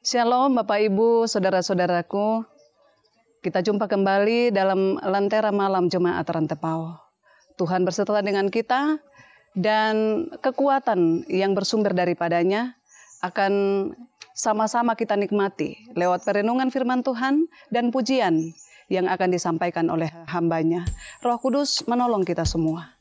Shalom Bapak Ibu, Saudara-saudaraku. Kita jumpa kembali dalam Lentera Malam Jemaat Rantepao. Tuhan berserta dengan kita dan kekuatan yang bersumber daripadanya akan sama-sama kita nikmati lewat perenungan firman Tuhan dan pujian yang akan disampaikan oleh hambanya. Roh Kudus menolong kita semua.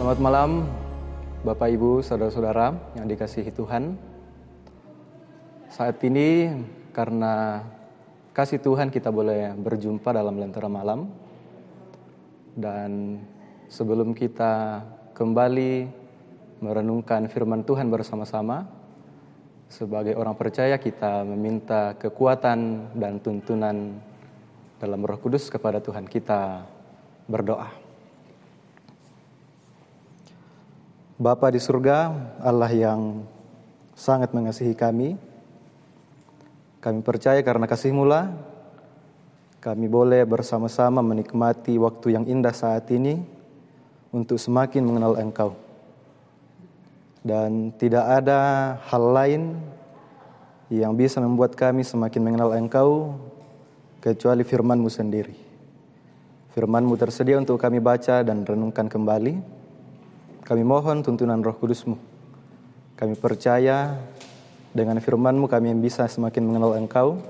Selamat malam Bapak Ibu, saudara-saudara yang dikasihi Tuhan. Saat ini karena kasih Tuhan kita boleh berjumpa dalam Lentera Malam. Dan sebelum kita kembali merenungkan firman Tuhan bersama-sama, sebagai orang percaya kita meminta kekuatan dan tuntunan dalam Roh Kudus kepada Tuhan. Kita berdoa. Bapa di surga, Allah yang sangat mengasihi kami percaya karena kasih-Mu lah kami boleh bersama-sama menikmati waktu yang indah saat ini untuk semakin mengenal Engkau. Dan tidak ada hal lain yang bisa membuat kami semakin mengenal Engkau kecuali firman-Mu sendiri. Firman-Mu tersedia untuk kami baca dan renungkan kembali. Kami mohon tuntunan Roh Kudus-Mu. Kami percaya dengan firman-Mu kami bisa semakin mengenal Engkau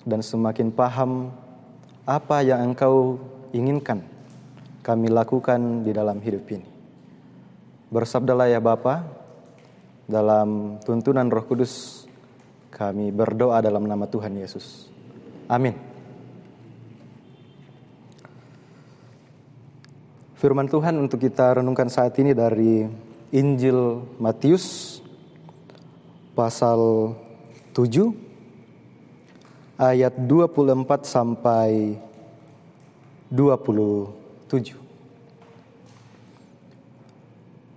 dan semakin paham apa yang Engkau inginkan kami lakukan di dalam hidup ini. Bersabdalah ya Bapa, dalam tuntunan Roh Kudus kami berdoa dalam nama Tuhan Yesus. Amin. Firman Tuhan untuk kita renungkan saat ini dari Injil Matius pasal 7 ayat 24 sampai 27.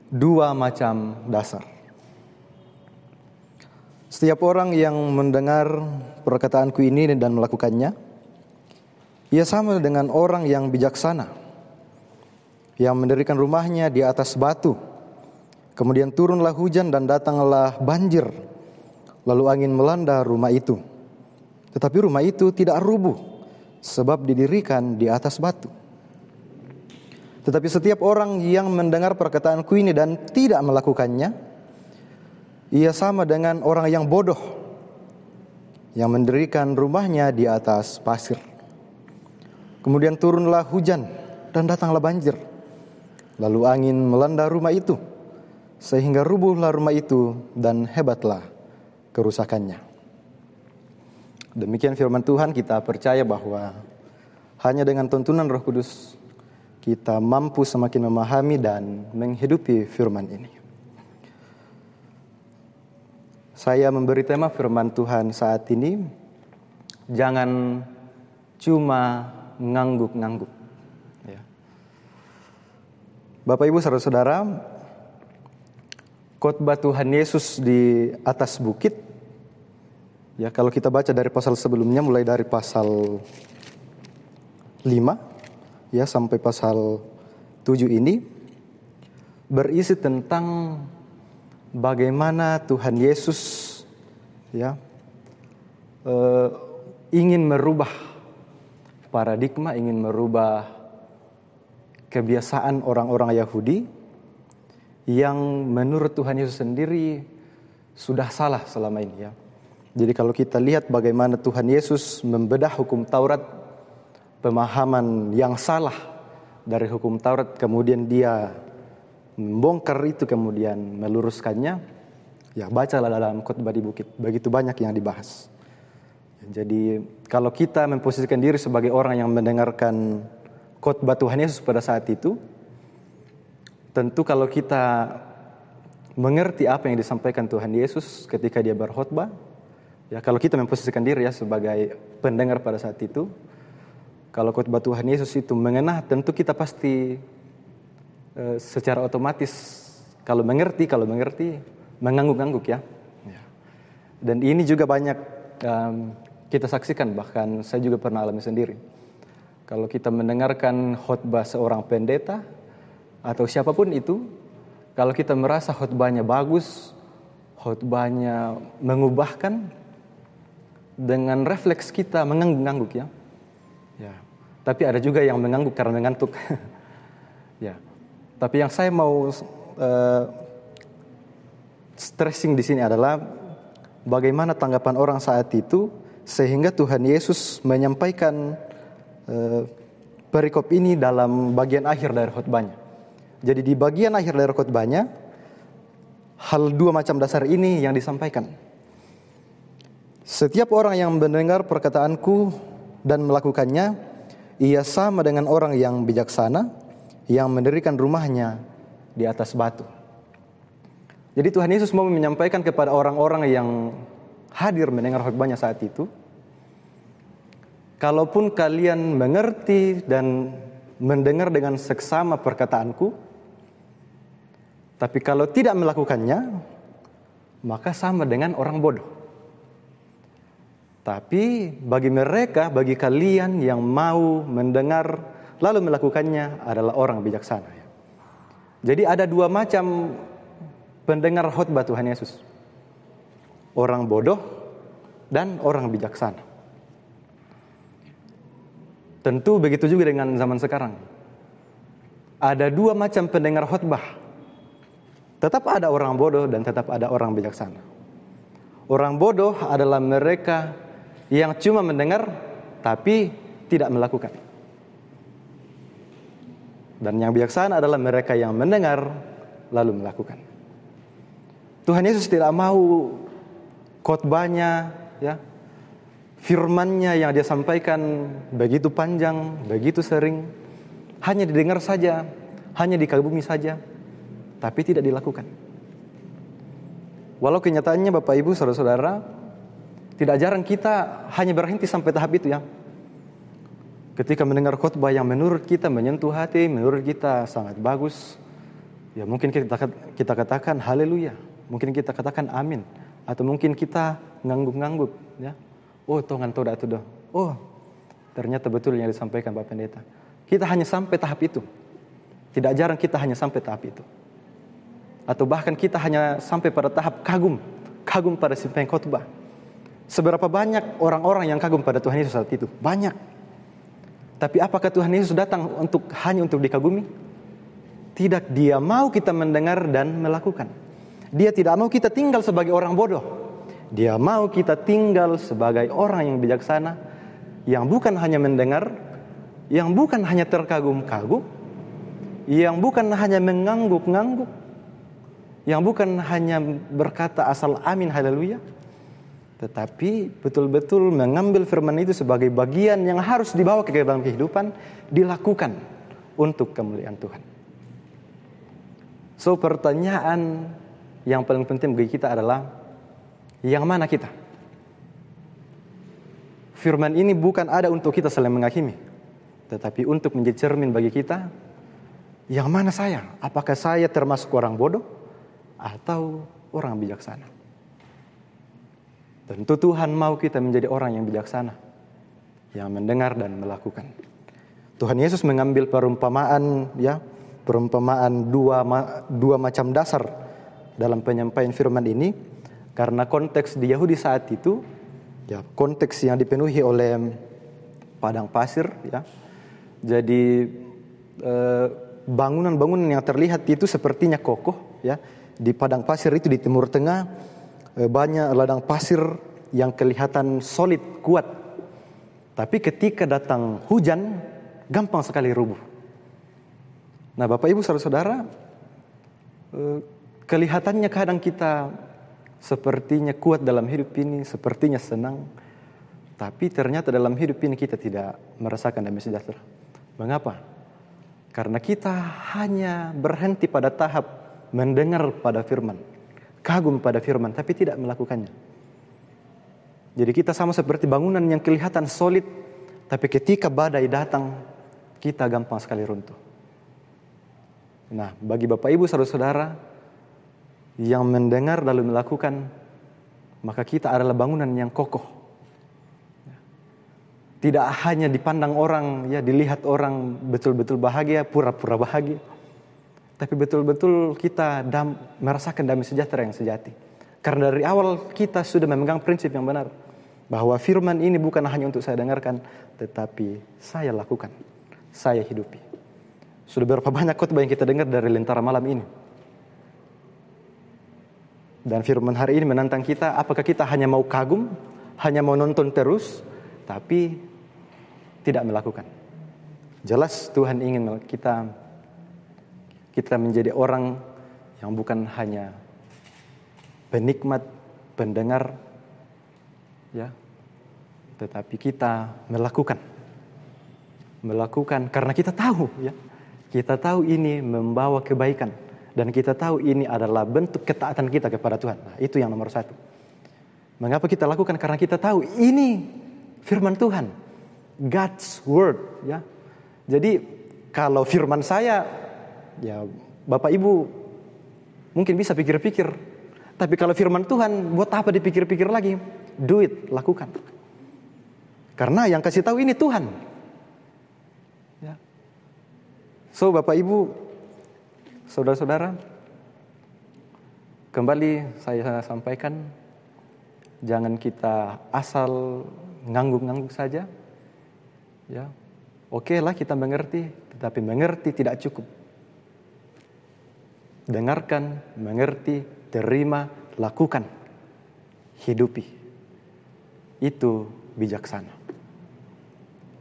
Dua macam dasar. Setiap orang yang mendengar perkataanku ini dan melakukannya, ia sama dengan orang yang bijaksana yang mendirikan rumahnya di atas batu. Kemudian turunlah hujan dan datanglah banjir, lalu angin melanda rumah itu. Tetapi rumah itu tidak rubuh, sebab didirikan di atas batu. Tetapi setiap orang yang mendengar perkataanku ini dan tidak melakukannya, ia sama dengan orang yang bodoh yang mendirikan rumahnya di atas pasir. Kemudian turunlah hujan dan datanglah banjir, lalu angin melanda rumah itu, sehingga rubuhlah rumah itu dan hebatlah kerusakannya. Demikian firman Tuhan. Kita percaya bahwa hanya dengan tuntunan Roh Kudus kita mampu semakin memahami dan menghidupi firman ini. Saya memberi tema firman Tuhan saat ini, jangan cuma ngangguk-ngangguk. Ya. Bapak Ibu saudara-saudara, khotbah Tuhan Yesus di atas bukit, ya kalau kita baca dari pasal sebelumnya, mulai dari pasal 5 ya sampai pasal 7 ini berisi tentang bagaimana Tuhan Yesus ya ingin merubah paradigma, ingin merubah kebiasaan orang-orang Yahudi yang menurut Tuhan Yesus sendiri sudah salah selama ini ya. Jadi kalau kita lihat bagaimana Tuhan Yesus membedah hukum Taurat, pemahaman yang salah dari hukum Taurat, kemudian dia membongkar itu, kemudian meluruskannya. Ya, bacalah dalam khotbah di bukit, begitu banyak yang dibahas. Jadi kalau kita memposisikan diri sebagai orang yang mendengarkan khotbah Tuhan Yesus pada saat itu, tentu kalau kita mengerti apa yang disampaikan Tuhan Yesus ketika dia berkhotbah, ya kalau kita memposisikan diri ya sebagai pendengar pada saat itu, kalau khotbah Tuhan Yesus itu mengena, tentu kita pasti secara otomatis kalau mengerti mengangguk-angguk ya. Dan ini juga banyak kita saksikan, bahkan saya juga pernah alami sendiri. Kalau kita mendengarkan khotbah seorang pendeta atau siapapun itu, kalau kita merasa khotbahnya bagus, khotbahnya mengubahkan, dengan refleks kita mengangguk-angguk ya. Ya, tapi ada juga yang mengangguk karena mengantuk. Ya, tapi yang saya mau stressing di sini adalah bagaimana tanggapan orang saat itu sehingga Tuhan Yesus menyampaikan perikop ini dalam bagian akhir dari khotbahnya. Jadi di bagian akhir dari khotbahnya, hal dua macam dasar ini yang disampaikan. Setiap orang yang mendengar perkataanku dan melakukannya, ia sama dengan orang yang bijaksana yang mendirikan rumahnya di atas batu. Jadi Tuhan Yesus mau menyampaikan kepada orang-orang yang hadir mendengar khotbahnya saat itu, kalaupun kalian mengerti dan mendengar dengan seksama perkataanku, tapi kalau tidak melakukannya, maka sama dengan orang bodoh. Tapi bagi mereka, bagi kalian yang mau mendengar lalu melakukannya adalah orang bijaksana. Jadi ada dua macam pendengar khotbah Tuhan Yesus. Orang bodoh dan orang bijaksana. Tentu begitu juga dengan zaman sekarang. Ada dua macam pendengar khotbah. Tetap ada orang bodoh dan tetap ada orang bijaksana. Orang bodoh adalah mereka yang cuma mendengar tapi tidak melakukan. Dan yang bijaksana adalah mereka yang mendengar lalu melakukan. Tuhan Yesus tidak mau khotbahnya, firman-Nya yang dia sampaikan begitu panjang, begitu sering, hanya didengar saja, hanya dikagumi saja, tapi tidak dilakukan. Walau kenyataannya Bapak Ibu Saudara-saudara, tidak jarang kita hanya berhenti sampai tahap itu ya. Ketika mendengar khotbah yang menurut kita menyentuh hati, menurut kita sangat bagus, ya mungkin kita katakan haleluya, mungkin kita katakan amin, atau mungkin kita ngangguk-ngangguk ya. Oh Tuhan toda itu dah. Oh ternyata betul yang disampaikan Bapak Pendeta. Kita hanya sampai tahap itu. Tidak jarang kita hanya sampai tahap itu. Atau bahkan kita hanya sampai pada tahap kagum pada si pengkhotbah. Seberapa banyak orang-orang yang kagum pada Tuhan Yesus saat itu? Banyak. Tapi apakah Tuhan Yesus datang hanya untuk dikagumi? Tidak, dia mau kita mendengar dan melakukan. Dia tidak mau kita tinggal sebagai orang bodoh. Dia mau kita tinggal sebagai orang yang bijaksana, yang bukan hanya mendengar, yang bukan hanya terkagum-kagum, yang bukan hanya mengangguk-ngangguk, yang bukan hanya berkata asal amin haleluya, tetapi betul-betul mengambil firman itu sebagai bagian yang harus dibawa ke dalam kehidupan, dilakukan untuk kemuliaan Tuhan. So pertanyaan yang paling penting bagi kita adalah, yang mana kita? Firman ini bukan ada untuk kita saling menghakimi, tetapi untuk menjadi cermin bagi kita, yang mana saya? Apakah saya termasuk orang bodoh atau orang bijaksana? Tentu Tuhan mau kita menjadi orang yang bijaksana, yang mendengar dan melakukan. Tuhan Yesus mengambil perumpamaan dua macam dasar dalam penyampaian firman ini, karena konteks di Yahudi saat itu, konteks yang dipenuhi oleh padang pasir, jadi bangunan-bangunan yang terlihat itu sepertinya kokoh, di padang pasir itu di Timur Tengah. Banyak ladang pasir yang kelihatan solid, kuat. Tapi ketika datang hujan, gampang sekali rubuh. Nah Bapak Ibu Saudara-saudara, kelihatannya kadang kita sepertinya kuat dalam hidup ini, sepertinya senang. Tapi ternyata dalam hidup ini kita tidak merasakan damai sejahtera. Mengapa? Karena kita hanya berhenti pada tahap mendengar pada firman, kagum pada firman, tapi tidak melakukannya. Jadi kita sama seperti bangunan yang kelihatan solid, tapi ketika badai datang, kita gampang sekali runtuh. Nah, bagi Bapak Ibu Saudara-saudara yang mendengar lalu melakukan, maka kita adalah bangunan yang kokoh. Tidak hanya dipandang orang, dilihat orang betul-betul bahagia, pura-pura bahagia, tapi betul-betul kita merasakan damai sejahtera yang sejati. Karena dari awal kita sudah memegang prinsip yang benar, bahwa firman ini bukan hanya untuk saya dengarkan, tetapi saya lakukan, saya hidupi. Sudah berapa banyak khotbah yang kita dengar dari Lentera Malam ini. Dan firman hari ini menantang kita, apakah kita hanya mau kagum, hanya mau nonton terus, tapi tidak melakukan. Jelas Tuhan ingin kita Kita menjadi orang yang bukan hanya penikmat, pendengar, ya, tetapi kita melakukan karena kita tahu, ya, kita tahu ini membawa kebaikan dan kita tahu ini adalah bentuk ketaatan kita kepada Tuhan. Nah, itu yang nomor satu. Mengapa kita lakukan? Karena kita tahu ini firman Tuhan, God's word, ya. Jadi kalau firman saya, ya Bapak Ibu mungkin bisa pikir-pikir. Tapi kalau firman Tuhan, buat apa dipikir-pikir lagi? Do it, lakukan. Karena yang kasih tahu ini Tuhan. Ya. So Bapak Ibu, saudara-saudara, kembali saya sampaikan, jangan kita asal ngangguk-ngangguk saja. Ya, oke lah kita mengerti, tetapi mengerti tidak cukup. Dengarkan, mengerti, terima, lakukan, hidupi. Itu bijaksana.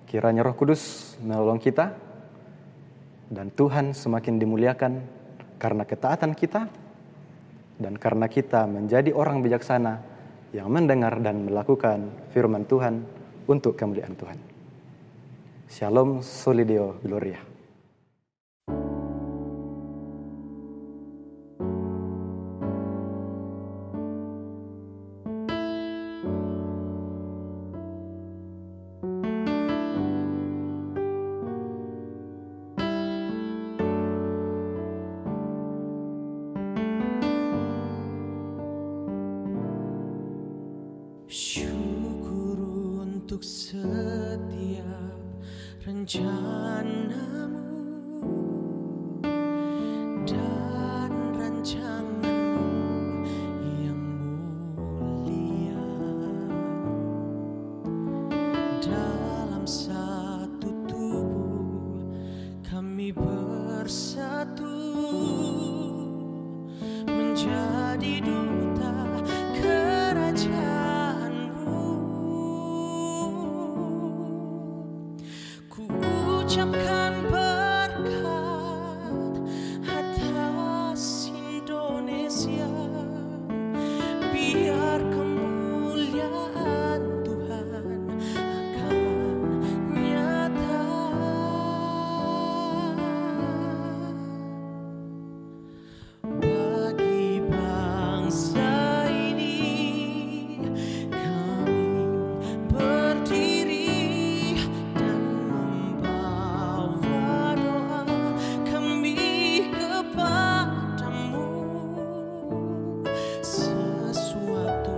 Kiranya Roh Kudus menolong kita dan Tuhan semakin dimuliakan karena ketaatan kita dan karena kita menjadi orang bijaksana yang mendengar dan melakukan firman Tuhan untuk kemuliaan Tuhan. Shalom, Soli Deo Gloria. Syukur untuk setiap rencanamu dan rancanganmu yang mulia. Dalam satu tubuh kami bersatu menjadi duta kerajaan. Ucapkan berkat atas Indonesia, biar kemuliaan Tuhan akan nyata. Bagi bangsa ini kami berdiri sesuatu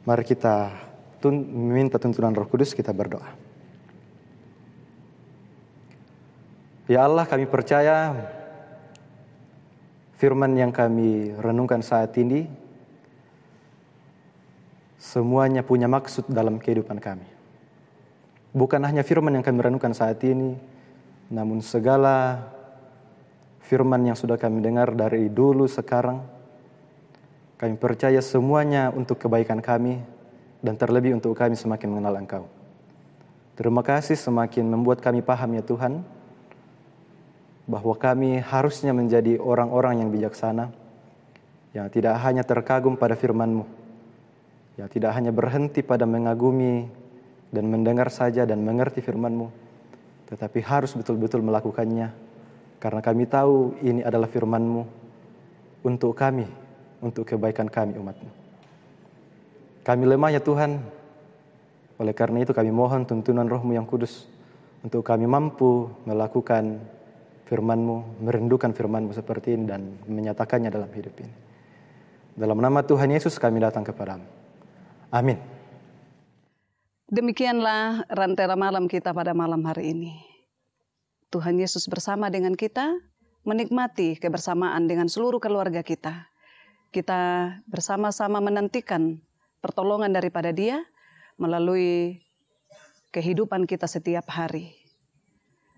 Mari kita minta tuntunan Roh Kudus, kita berdoa. Ya Allah, kami percaya firman yang kami renungkan saat ini semuanya punya maksud dalam kehidupan kami. Bukan hanya firman yang kami renungkan saat ini, namun segala firman yang sudah kami dengar dari dulu sekarang, kami percaya semuanya untuk kebaikan kami dan terlebih untuk kami semakin mengenal Engkau. Terima kasih semakin membuat kami paham ya Tuhan, bahwa kami harusnya menjadi orang-orang yang bijaksana, yang tidak hanya terkagum pada firman-Mu, yang tidak hanya berhenti pada mengagumi dan mendengar saja dan mengerti firman-Mu, tetapi harus betul-betul melakukannya, karena kami tahu ini adalah firman-Mu untuk kami, untuk kebaikan kami umat-Mu. Kami lemah ya Tuhan, oleh karena itu kami mohon tuntunan Roh-Mu yang kudus, untuk kami mampu melakukan firman-Mu, merindukan firman-Mu seperti ini dan menyatakannya dalam hidup ini. Dalam nama Tuhan Yesus kami datang kepadamu. Amin. Demikianlah Lentera Malam kita pada malam hari ini. Tuhan Yesus bersama dengan kita, menikmati kebersamaan dengan seluruh keluarga kita. Kita bersama-sama menantikan pertolongan daripada Dia melalui kehidupan kita setiap hari.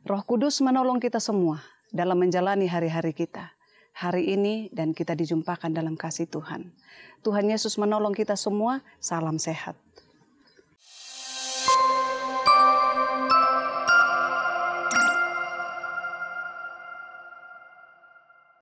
Roh Kudus menolong kita semua dalam menjalani hari-hari kita. Hari ini dan kita dijumpakan dalam kasih Tuhan. Tuhan Yesus menolong kita semua. Salam sehat.